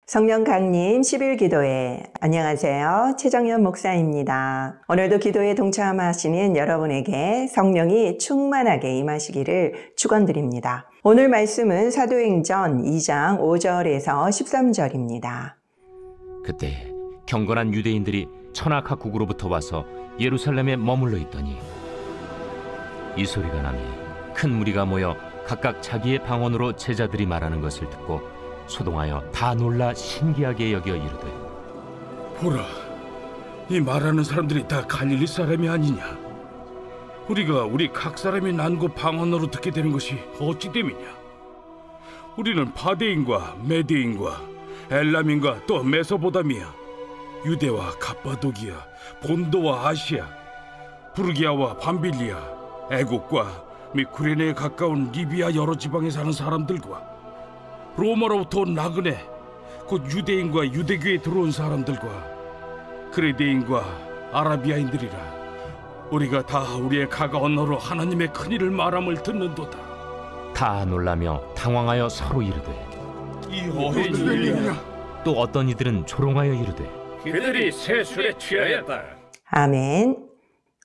성령 강림 10일 기도회 안녕하세요. 최정연 목사입니다. 오늘도 기도에 동참하시는 여러분에게 성령이 충만하게 임하시기를 축원드립니다. 오늘 말씀은 사도행전 2장 5절에서 13절입니다. 그때 경건한 유대인들이 천하 각국으로부터 와서 예루살렘에 머물러 있더니 이 소리가 나매 큰 무리가 모여 각각 자기의 방언으로 제자들이 말하는 것을 듣고 소동하여 다 놀라 신기하게 여겨 이르되, 보라, 이 말하는 사람들이 다 갈릴리 사람이 아니냐? 우리가 우리 각 사람이 난고 방언으로 듣게 되는 것이 어찌 됨이냐? 우리는 바데인과 메데인과 엘람인과 또 메소보다미아, 유대와 갑바도기아, 본도와 아시아, 부르기아와 밤빌리아, 애국과 및 구레네에 가까운 리비아 여러 지방에 사는 사람들과 로마로부터 온 나그네, 곧 유대인과 유대교에 들어온 사람들과 그레데인과 아라비아인들이라. 우리가 다 우리의 각 언어로 하나님의 큰일을 말함을 듣는도다. 다 놀라며 당황하여 서로 이르되, 이 어떤 일이냐? 또 어떤 이들은 조롱하여 이르되, 그들이 새 술에 취하였다. 아멘.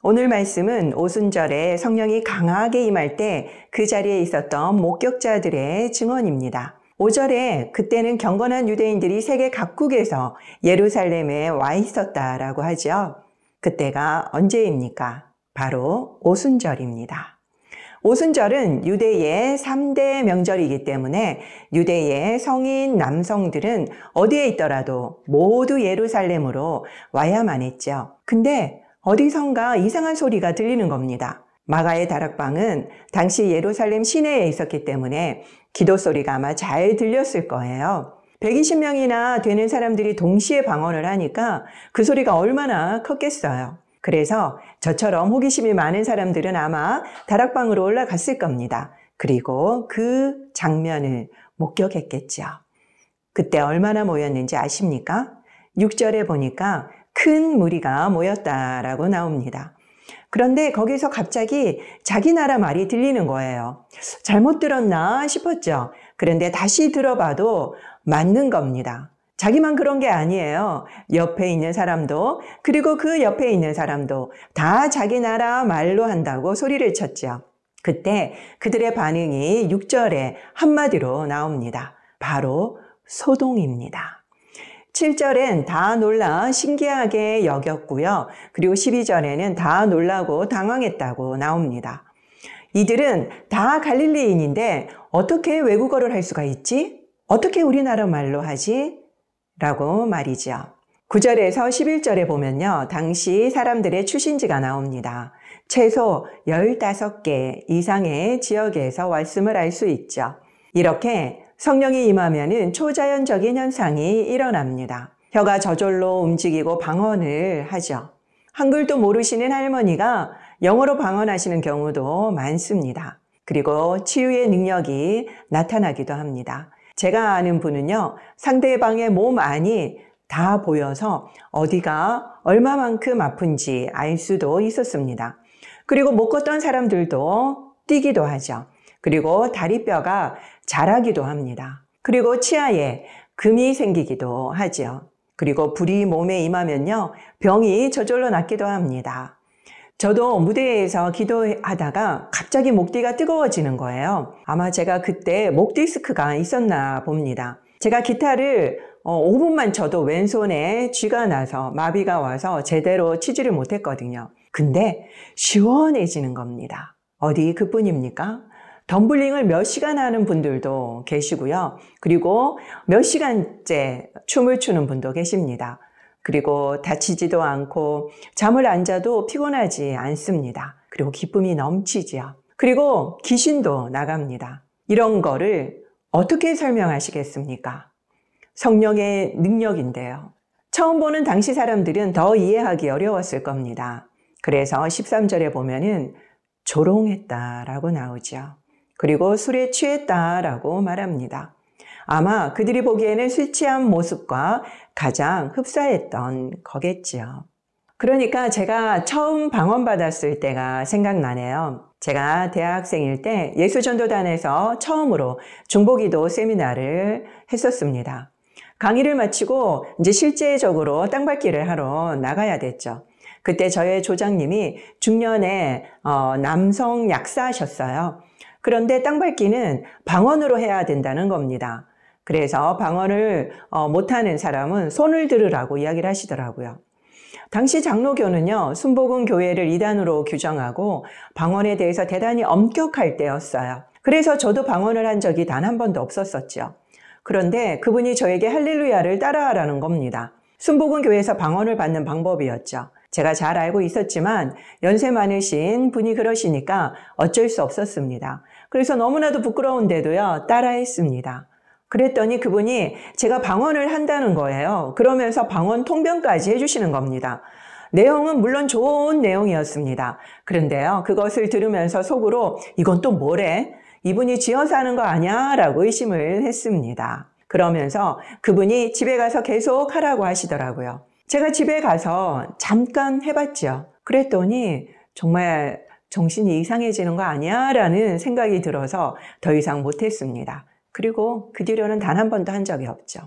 오늘 말씀은 오순절에 성령이 강하게 임할 때 그 자리에 있었던 목격자들의 증언입니다. 5절에 그때는 경건한 유대인들이 세계 각국에서 예루살렘에 와 있었다라고 하죠. 그때가 언제입니까? 바로 오순절입니다. 오순절은 유대의 3대 명절이기 때문에 유대의 성인 남성들은 어디에 있더라도 모두 예루살렘으로 와야만 했죠. 근데 어디선가 이상한 소리가 들리는 겁니다. 마가의 다락방은 당시 예루살렘 시내에 있었기 때문에 기도 소리가 아마 잘 들렸을 거예요. 120명이나 되는 사람들이 동시에 방언을 하니까 그 소리가 얼마나 컸겠어요. 그래서 저처럼 호기심이 많은 사람들은 아마 다락방으로 올라갔을 겁니다. 그리고 그 장면을 목격했겠죠. 그때 얼마나 모였는지 아십니까? 6절에 보니까 큰 무리가 모였다라고 나옵니다. 그런데 거기서 갑자기 자기 나라 말이 들리는 거예요. 잘못 들었나 싶었죠. 그런데 다시 들어봐도 맞는 겁니다. 자기만 그런 게 아니에요. 옆에 있는 사람도, 그리고 그 옆에 있는 사람도 다 자기 나라 말로 한다고 소리를 쳤죠. 그때 그들의 반응이 6절에 한마디로 나옵니다. 바로 소동입니다. 7절엔 다 놀라 신기하게 여겼고요. 그리고 12절에는 다 놀라고 당황했다고 나옵니다. 이들은 다 갈릴리인인데 어떻게 외국어를 할 수가 있지? 어떻게 우리나라 말로 하지? 라고 말이죠. 9절에서 11절에 보면요. 당시 사람들의 출신지가 나옵니다. 최소 15개 이상의 지역에서 왔음을 알 수 있죠. 이렇게 성령이 임하면은 초자연적인 현상이 일어납니다. 혀가 저절로 움직이고 방언을 하죠. 한글도 모르시는 할머니가 영어로 방언하시는 경우도 많습니다. 그리고 치유의 능력이 나타나기도 합니다. 제가 아는 분은요, 상대방의 몸 안이 다 보여서 어디가 얼마만큼 아픈지 알 수도 있었습니다. 그리고 못 걷던 사람들도 뛰기도 하죠. 그리고 다리뼈가 자라기도 합니다. 그리고 치아에 금이 생기기도 하죠. 그리고 불이 몸에 임하면요, 병이 저절로 낫기도 합니다. 저도 무대에서 기도하다가 갑자기 목뒤가 뜨거워지는 거예요. 아마 제가 그때 목 디스크가 있었나 봅니다. 제가 기타를 5분만 쳐도 왼손에 쥐가 나서 마비가 와서 제대로 치지를 못했거든요. 근데 시원해지는 겁니다. 어디 그뿐입니까? 덤블링을 몇 시간 하는 분들도 계시고요. 그리고 몇 시간째 춤을 추는 분도 계십니다. 그리고 다치지도 않고 잠을 안 자도 피곤하지 않습니다. 그리고 기쁨이 넘치지요. 그리고 귀신도 나갑니다. 이런 거를 어떻게 설명하시겠습니까? 성령의 능력인데요. 처음 보는 당시 사람들은 더 이해하기 어려웠을 겁니다. 그래서 13절에 보면은 조롱했다라고 나오죠. 그리고 술에 취했다라고 말합니다. 아마 그들이 보기에는 술 취한 모습과 가장 흡사했던 거겠지요. 그러니까 제가 처음 방언받았을 때가 생각나네요. 제가 대학생일 때 예수전도단에서 처음으로 중보기도 세미나를 했었습니다. 강의를 마치고 이제 실제적으로 땅밟기를 하러 나가야 됐죠. 그때 저의 조장님이 중년의 남성 약사셨어요. 그런데 땅밟기는 방언으로 해야 된다는 겁니다. 그래서 방언을 못하는 사람은 손을 들으라고 이야기를 하시더라고요. 당시 장로교는요, 순복음 교회를 이단으로 규정하고 방언에 대해서 대단히 엄격할 때였어요. 그래서 저도 방언을 한 적이 단 한 번도 없었었죠. 그런데 그분이 저에게 할렐루야를 따라하라는 겁니다. 순복음 교회에서 방언을 받는 방법이었죠. 제가 잘 알고 있었지만 연세 많으신 분이 그러시니까 어쩔 수 없었습니다. 그래서 너무나도 부끄러운데도요, 따라했습니다. 그랬더니 그분이 제가 방언을 한다는 거예요. 그러면서 방언 통변까지 해주시는 겁니다. 내용은 물론 좋은 내용이었습니다. 그런데요, 그것을 들으면서 속으로 이건 또 뭐래? 이분이 지어서 하는 거 아니야? 라고 의심을 했습니다. 그러면서 그분이 집에 가서 계속 하라고 하시더라고요. 제가 집에 가서 잠깐 해봤죠. 그랬더니 정말 정신이 이상해지는 거 아니야? 라는 생각이 들어서 더 이상 못했습니다. 그리고 그 뒤로는 단 한 번도 한 적이 없죠.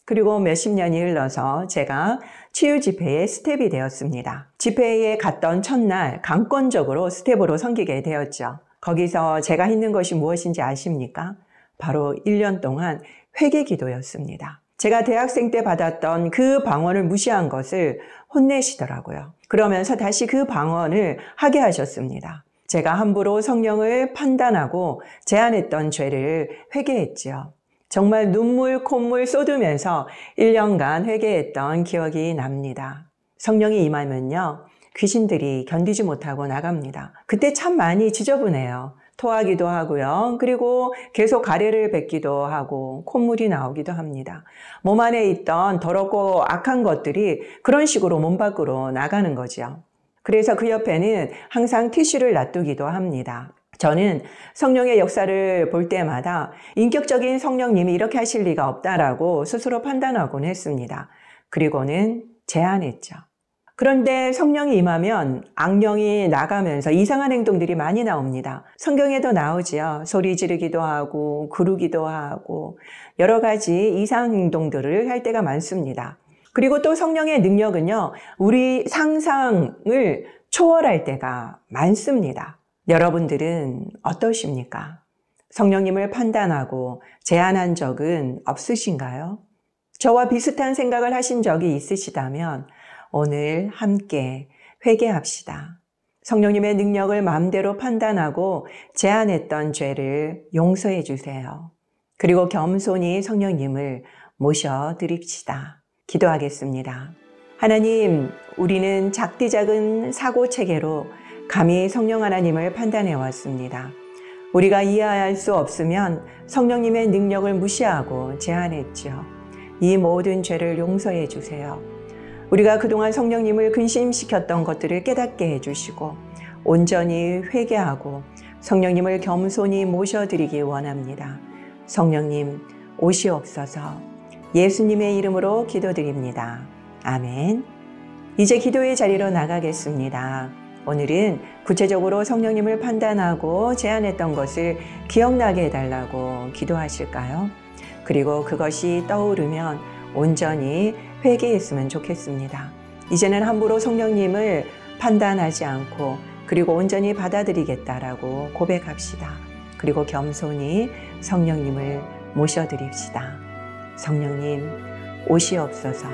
그리고 몇십 년이 흘러서 제가 치유 집회의 스텝이 되었습니다. 집회에 갔던 첫날 강권적으로 스텝으로 섬기게 되었죠. 거기서 제가 했는 것이 무엇인지 아십니까? 바로 1년 동안 회개 기도였습니다. 제가 대학생 때 받았던 그 방언을 무시한 것을 혼내시더라고요. 그러면서 다시 그 방언을 하게 하셨습니다. 제가 함부로 성령을 판단하고 제안했던 죄를 회개했죠. 정말 눈물, 콧물 쏟으면서 1년간 회개했던 기억이 납니다. 성령이 임하면요, 귀신들이 견디지 못하고 나갑니다. 그때 참 많이 지저분해요. 토하기도 하고요. 그리고 계속 가래를 뱉기도 하고 콧물이 나오기도 합니다. 몸 안에 있던 더럽고 악한 것들이 그런 식으로 몸 밖으로 나가는 거죠. 그래서 그 옆에는 항상 티슈를 놔두기도 합니다. 저는 성령의 역사를 볼 때마다 인격적인 성령님이 이렇게 하실 리가 없다라고 스스로 판단하곤 했습니다. 그리고는 제안했죠. 그런데 성령이 임하면 악령이 나가면서 이상한 행동들이 많이 나옵니다. 성경에도 나오지요. 소리 지르기도 하고 구르기도 하고 여러 가지 이상 행동들을 할 때가 많습니다. 그리고 또 성령의 능력은요, 우리 상상을 초월할 때가 많습니다. 여러분들은 어떠십니까? 성령님을 판단하고 제안한 적은 없으신가요? 저와 비슷한 생각을 하신 적이 있으시다면 오늘 함께 회개합시다. 성령님의 능력을 마음대로 판단하고 제안했던 죄를 용서해 주세요. 그리고 겸손히 성령님을 모셔드립시다. 기도하겠습니다. 하나님, 우리는 작디 작은 사고체계로 감히 성령 하나님을 판단해 왔습니다. 우리가 이해할 수 없으면 성령님의 능력을 무시하고 제안했죠. 이 모든 죄를 용서해 주세요. 우리가 그동안 성령님을 근심시켰던 것들을 깨닫게 해주시고 온전히 회개하고 성령님을 겸손히 모셔드리기 원합니다. 성령님 오시옵소서. 예수님의 이름으로 기도드립니다. 아멘. 이제 기도의 자리로 나가겠습니다. 오늘은 구체적으로 성령님을 판단하고 제안했던 것을 기억나게 해달라고 기도하실까요? 그리고 그것이 떠오르면 온전히 회개했으면 좋겠습니다. 이제는 함부로 성령님을 판단하지 않고 그리고 온전히 받아들이겠다라고 고백합시다. 그리고 겸손히 성령님을 모셔드립시다. 성령님 오시옵소서.